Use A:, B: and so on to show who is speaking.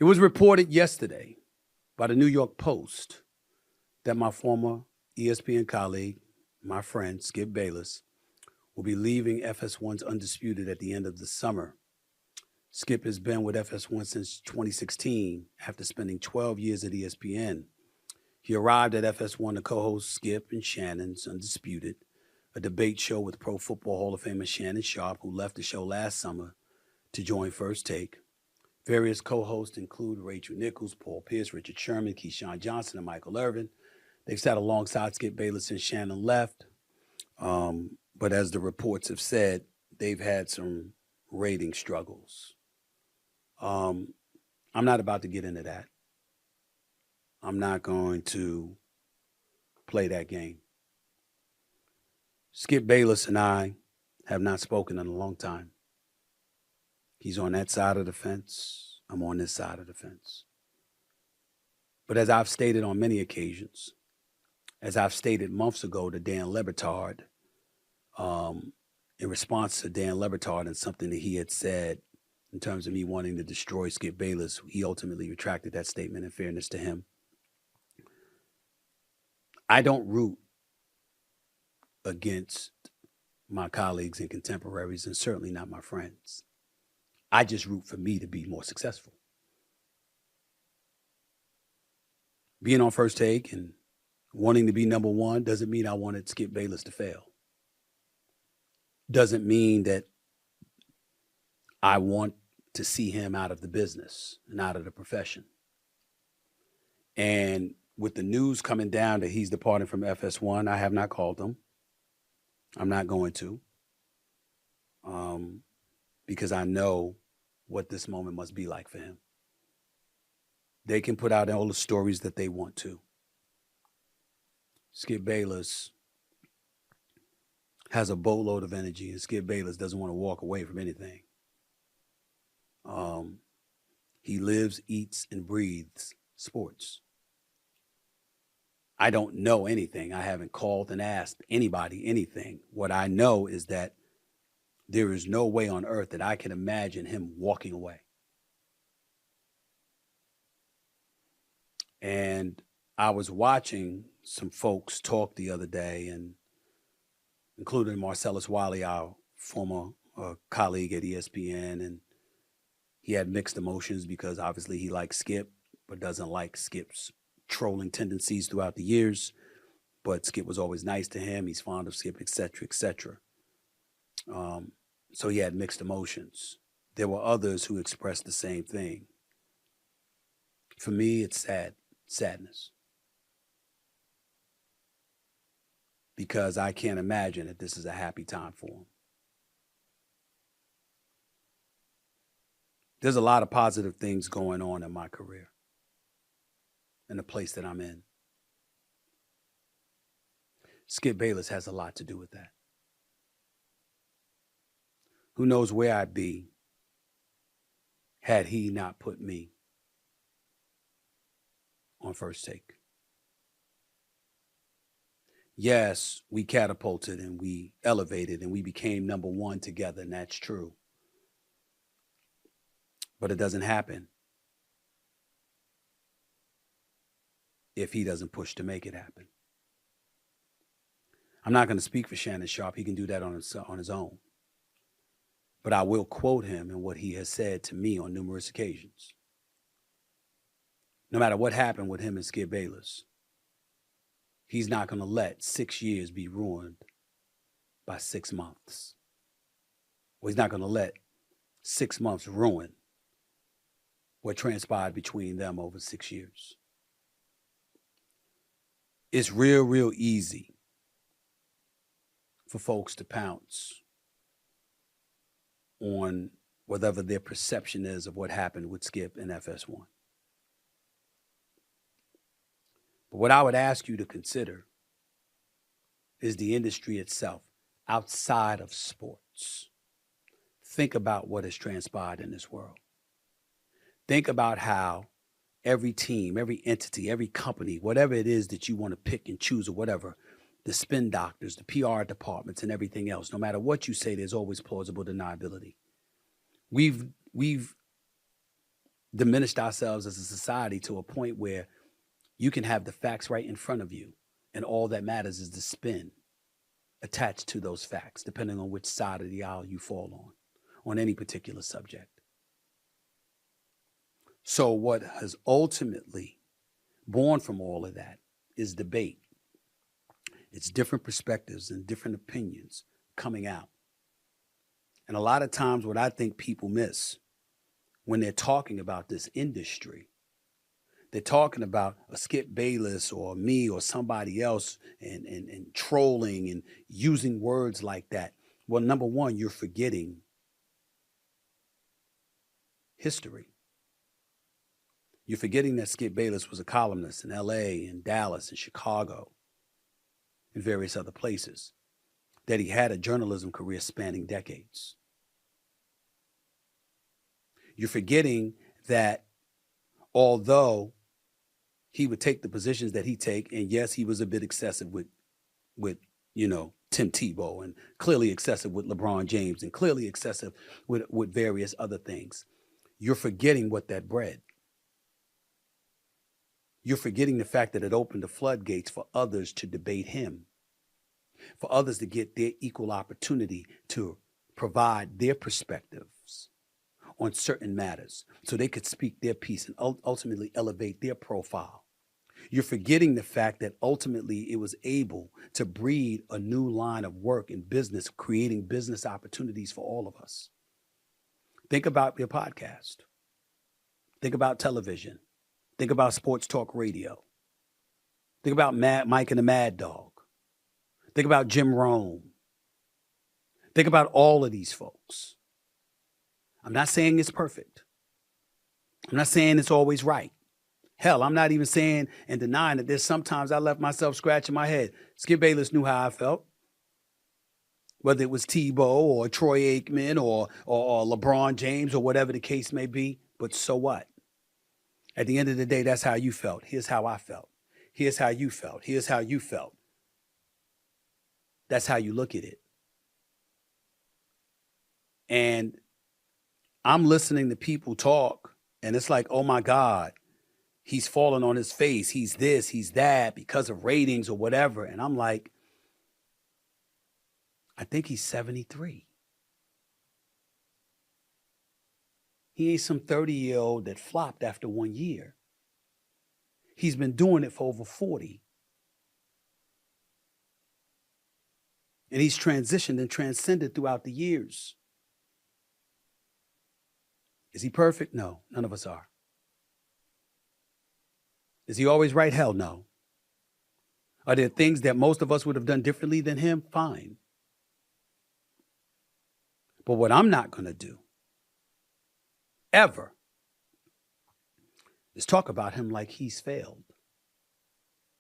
A: It was reported yesterday by the New York Post that my former ESPN colleague, my friend Skip Bayless, will be leaving FS1's Undisputed at the end of the summer. Skip has been with FS1 since 2016 after spending 12 years at ESPN. He arrived at FS1 to co-host Skip and Shannon's Undisputed, a debate show with Pro Football Hall of Famer Shannon Sharpe, who left the show last summer to join First Take. Various co-hosts include Rachel Nichols, Paul Pierce, Richard Sherman, Keyshawn Johnson, and Michael Irvin. They've sat alongside Skip Bayless since Shannon left. But as the reports have said, they've had some rating struggles. I'm not about to get into that. I'm not going to play that game. Skip Bayless and I have not spoken in a long time. He's on that side of the fence. I'm on this side of the fence. But as I've stated on many occasions, as I've stated months ago to Dan Le Batard, in response to Dan Le Batard and something that he had said in terms of me wanting to destroy Skip Bayless, he ultimately retracted that statement in fairness to him. I don't root against my colleagues and contemporaries, and certainly not my friends. I just root for me to be more successful. Being on First Take and wanting to be number one doesn't mean I wanted Skip Bayless to fail. Doesn't mean that I want to see him out of the business and out of the profession. And with the news coming down that he's departing from FS1, I have not called him. I'm not going to. Because I know what this moment must be like for him. They can put out all the stories that they want to. Skip Bayless has a boatload of energy, and Skip Bayless doesn't want to walk away from anything. He lives, eats, and breathes sports. I don't know anything. I haven't called and asked anybody anything. What I know is that there is no way on earth that I can imagine him walking away. And I was watching some folks talk the other day, and including Marcellus Wiley, our former colleague at ESPN, and he had mixed emotions because obviously he likes Skip, but doesn't like Skip's trolling tendencies throughout the years. But Skip was always nice to him. He's fond of Skip, et cetera, et cetera. So he had mixed emotions. There were others who expressed the same thing. For me, it's sadness. Because I can't imagine that this is a happy time for him. There's a lot of positive things going on in my career and the place that I'm in. Skip Bayless has a lot to do with that. Who knows where I'd be had he not put me on First Take. Yes, we catapulted and we elevated and we became number one together, and that's true. But it doesn't happen if he doesn't push to make it happen. I'm not going to speak for Shannon Sharpe. He can do that on his own. But I will quote him in what he has said to me on numerous occasions. No matter what happened with him and Skip Bayless, he's not going to let 6 years be ruined by 6 months. Well, he's not going to let 6 months ruin what transpired between them over 6 years. It's real easy for folks to pounce on whatever their perception is of what happened with Skip in FS1. But what I would ask you to consider is the industry itself outside of sports. Think about what has transpired in this world. Think about how every team, every entity, every company, whatever it is that you want to pick and choose or whatever, the spin doctors, the PR departments, and everything else, no matter what you say, there's always plausible deniability. We've diminished ourselves as a society to a point where you can have the facts right in front of you, and all that matters is the spin attached to those facts, depending on which side of the aisle you fall on any particular subject. So what has ultimately born from all of that is debate. It's different perspectives and different opinions coming out. And a lot of times what I think people miss when they're talking about this industry, they're talking about a Skip Bayless or me or somebody else and trolling and using words like that. Well, number one, you're forgetting history. You're forgetting that Skip Bayless was a columnist in LA and Dallas and Chicago and various other places, that he had a journalism career spanning decades. You're forgetting that although he would take the positions that he take, and yes, he was a bit excessive with Tim Tebow, and clearly excessive with LeBron James, and clearly excessive with various other things. You're forgetting what that bred. You're forgetting the fact that it opened the floodgates for others to debate him, for others to get their equal opportunity to provide their perspectives on certain matters so they could speak their piece and ultimately elevate their profile. You're forgetting the fact that ultimately it was able to breed a new line of work in business, creating business opportunities for all of us. Think about your podcast. Think about television. Think about sports talk radio. Think about Mike and the Mad Dog. Think about Jim Rome. Think about all of these folks. I'm not saying it's perfect. I'm not saying it's always right. Hell, I'm not even saying and denying that there's sometimes I left myself scratching my head. Skip Bayless knew how I felt. Whether it was Tebow or Troy Aikman or LeBron James or whatever the case may be. But so what? At the end of the day, that's how you felt. Here's how I felt. Here's how you felt. Here's how you felt. That's how you look at it. And I'm listening to people talk, and it's like, oh my God, he's fallen on his face. He's this, he's that because of ratings or whatever. And I'm like, I think he's 73. He ain't some 30-year-old that flopped after 1 year. He's been doing it for over 40. And he's transitioned and transcended throughout the years. Is he perfect? No, none of us are. Is he always right? Hell no. Are there things that most of us would have done differently than him? Fine. But what I'm not going to do, ever, is talk about him like he's failed.